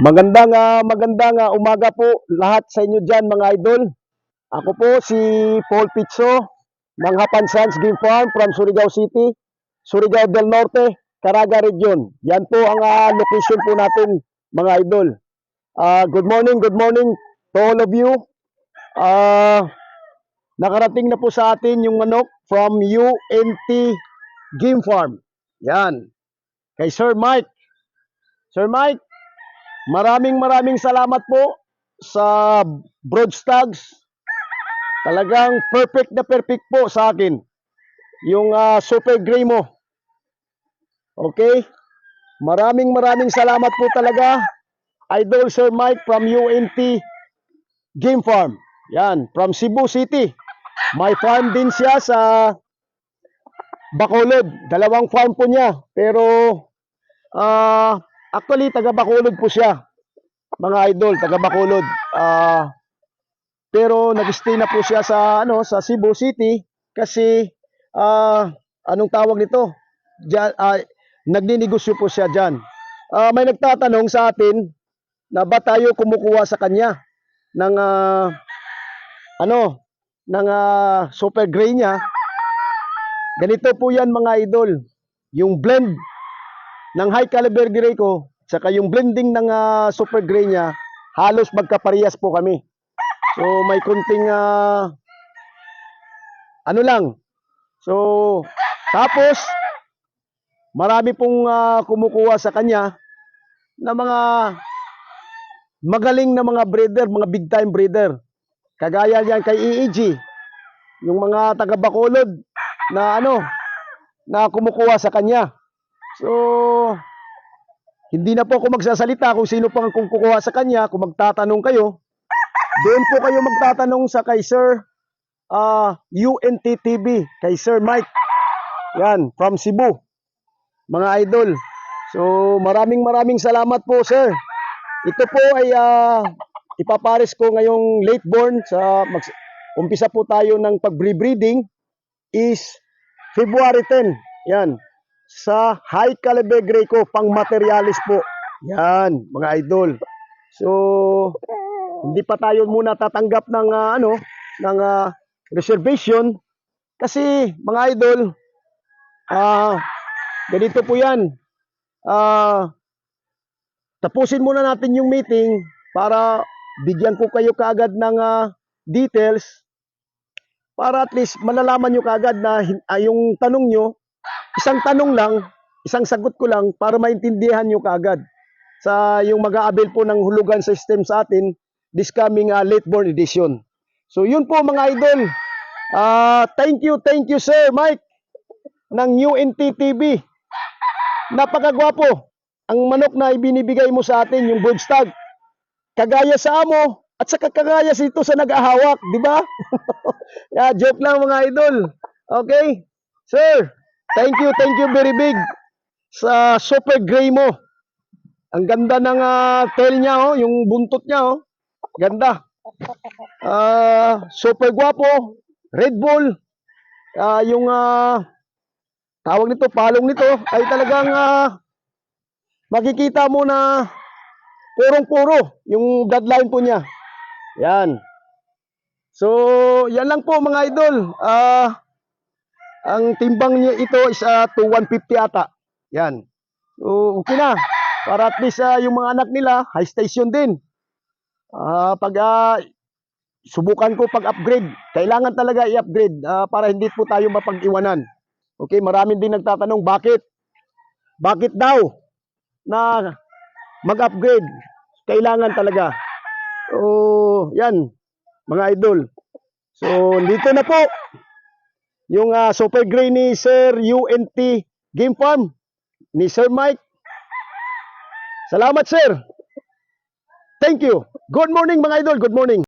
Magandang umaga po lahat sa inyo diyan mga idol. Ako po si Paul Pizzo ng Hapan Sons Game Farm from Surigao City, Surigao del Norte, Caraga Region. Yan po ang location po natin mga idol. Good morning to all of you. Nakarating na po sa atin yung manok from UNT Game Farm. Yan. Kay Sir Mike. Sir Mike, maraming salamat po sa broadstags. Talagang perfect na perfect po sa akin. Yung super gray mo. Okay? Maraming salamat po talaga. Idol Sir Mike from UNT Game Farm. Yan, from Cebu City. May farm din siya sa Bacolod. Dalawang farm po niya. Pero actually taga Bacolod po siya. Mga idol, taga Bacolod. Pero nag-stay na po siya sa sa Cebu City kasi anong tawag nito? Diyan, nagninegosyo po siya diyan. May nagtatanong sa atin na ba tayo kumukuha sa kanya ng super gray niya. Ganito po 'yan mga idol. Yung blend ng high caliber gray ko saka yung blending ng super gray niya, halos magkaparehas po kami. So may kunting lang. So tapos marami pong kumukuha sa kanya na mga magaling na mga breeder, mga big time breeder. Kagaya yan kay EEG, yung mga taga Bacolod na na kumukuha sa kanya. So hindi na po ako magsasalita kung sino pang kukuha sa kanya. Kung magtatanong kayo, doon po kayo magtatanong sa kay Sir UNTTV, kay Sir Mike. Yan, from Cebu. Mga idol. So, maraming salamat po, sir. Ito po ay ipapares ko ngayong late born sa umpisa po tayo ng pag-breeding is February 10. Yan. Sa high caliber gray ko, pang materialis po. Yan, mga idol. So, hindi pa tayo muna tatanggap ng reservation kasi mga idol, ganito po 'yan. Tapusin muna natin yung meeting para bigyan ko kayo kaagad ng details para at least malalaman nyo kaagad na yung tanong nyo, isang tanong lang, isang sagot ko lang para maintindihan nyo kaagad sa yung mag-aabil po ng hulugan system sa atin this coming late born edition. So yun po mga idol. Thank you Sir Mike ng UNTTV. Napakagwapo ang manok na ibinibigay mo sa atin, yung broodstag. Kagaya sa amo at saka kagaya ito sa nag-ahawak, di ba? Joke lang mga idol. Okay? Sir, thank you very big sa super gray mo. Ang ganda ng tail niya, yung buntot niya, ganda. Super guwapo, Red Bull. Yung tawag nito, palong nito ay talagang makikita mo na purong-puro yung bloodline po niya. Yan. So, yan lang po mga idol. Ang timbang niya ito is 150 ata. Yan. So, okay na. Para at least yung mga anak nila, high station din. Pag subukan ko pag-upgrade, kailangan talaga i-upgrade para hindi po tayo mapag-iwanan. Okay, maraming din nagtatanong bakit daw na mag-upgrade. Kailangan talaga. So, yan mga idol. So, dito na po yung super gray ni Sir UNT Game Farm ni Sir Mike. Salamat, sir. Thank you. Good morning mga idol. Good morning.